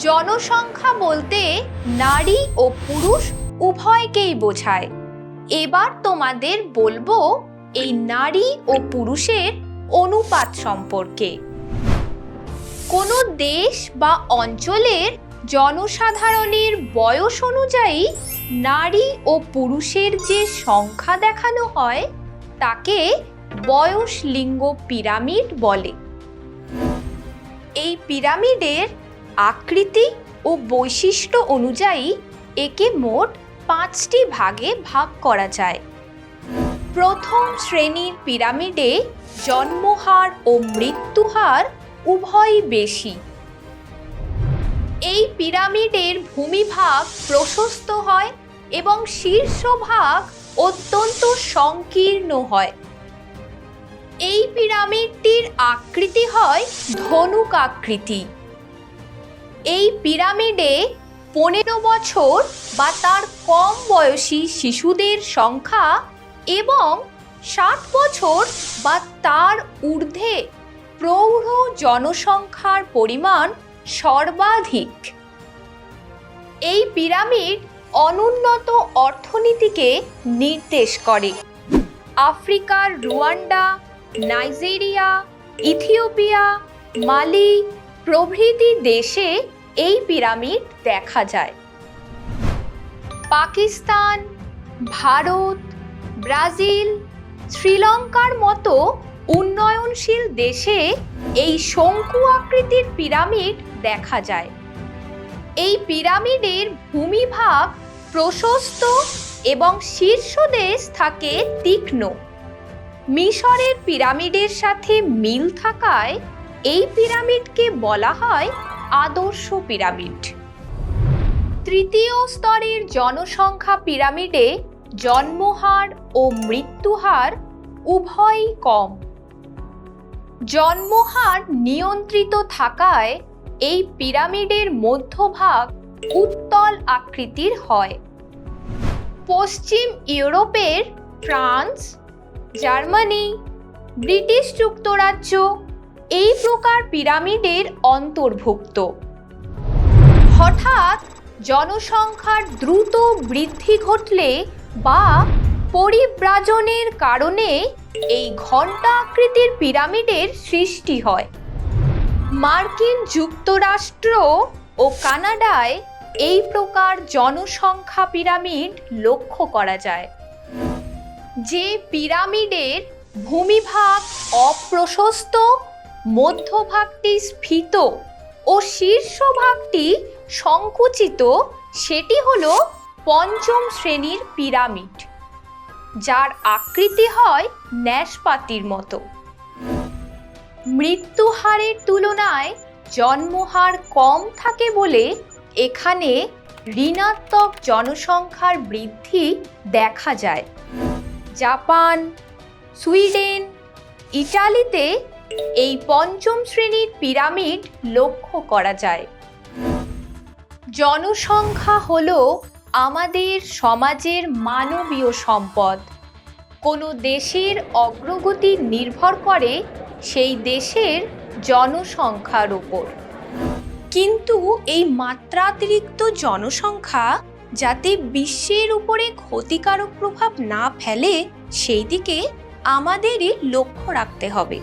জনসংখ্যা বলতে নারী ও পুরুষ উভয়কেই বোঝায়। এবার তোমাদের বলবো এই নারী ও পুরুষের অনুপাত সম্পর্কে। কোনো দেশ বা অঞ্চলের জনসাধারণের বয়স অনুযায়ী নারী ও পুরুষের যে সংখ্যা দেখানো হয় তাকে বয়স লিঙ্গ পিরামিড বলে। এই পিরামিডের আকৃতি ও বৈশিষ্ট্য অনুযায়ী একে মোট 5টি ভাগে ভাগ করা যায়। প্রথম শ্রেণীর পিরামিডে জন্মহার ও মৃত্যুহার উভয়ই বেশি। এই পিরামিডের ভূমিভাগ প্রশস্ত হয় এবং শীর্ষভাগ অত্যন্ত সংকীর্ণ হয়। এই পিরামিডটির আকৃতি হয় ধনুক আকৃতি। এই পিরামিডে 15 বছর বা তার কম বয়সী শিশুদের সংখ্যা এবং 60 বছর বা তার ঊর্ধ্বে প্রৌঢ় জনসংখ্যার পরিমাণ সর্বাধিক। এই পিরামিড অনুন্নত অর্থনীতিকে নির্দেশ করে। আফ্রিকার রুয়ান্ডা, নাইজেরিয়া, ইথিওপিয়া, মালি প্রভৃতি দেশে এই পিরামিড দেখা যায়। পাকিস্তান, ভারত, ব্রাজিল, শ্রীলঙ্কার মতো উন্নয়নশীল দেশে এই শঙ্কু আকৃতির পিরামিড দেখা যায়। এই পিরামিডের ভূমিভাগ প্রশস্ত এবং শীর্ষদেশ থাকে তীক্ষ্ণ। মিশরের পিরামিডের সাথে মিল থাকায় এই পিরামিডকে বলা হয় আদর্শ পিরামিড। তৃতীয় স্তরের জনসংখ্যা পিরামিডে জন্মহার ও মৃত্যুহার উভয়ই কম। জন্মহার নিয়ন্ত্রিত থাকায় এই পিরামিডের মধ্যভাগ উত্তল আকৃতির হয়। পশ্চিম ইউরোপের ফ্রান্স, জার্মানি, ব্রিটিশ যুক্তরাজ্য এই প্রকার পিরামিডের অন্তর্ভুক্ত। হঠাৎ জনসংখ্যার দ্রুত বৃদ্ধি ঘটলে বা পরিব্রাজনের কারণে এই ঘণ্টা আকৃতির পিরামিডের সৃষ্টি হয়। মার্কিন যুক্তরাষ্ট্র ও কানাডায় এই প্রকার জনসংখ্যা পিরামিড লক্ষ্য করা যায়। যে পিরামিডের ভূমিভাগ অপ্রশস্ত, মধ্যভাগটি স্ফীত ও শীর্ষভাগটি সংকুচিত সেটি হলো পঞ্চম শ্রেণীর পিরামিড, যার আকৃতি হয় ন্যাসপাতির মতো। মৃত্যুহারের তুলনায় জন্মহার কম থাকে বলে এখানে ঋণাত্মক জনসংখ্যার বৃদ্ধি দেখা যায়। জাপান, সুইডেন, ইটালিতে এই পঞ্চম শ্রেণীর পিরামিড লক্ষ্য করা যায়। জনসংখ্যা হলো আমাদের সমাজের মানবীয় সম্পদ। কোনো দেশের অগ্রগতি নির্ভর করে সেই দেশের জনসংখ্যার উপর। কিন্তু এই মাত্রাতিরিক্ত জনসংখ্যা যাতে বিশ্বের উপরে ক্ষতিকারক প্রভাব না ফেলে সেই দিকে আমাদেরই লক্ষ্য রাখতে হবে।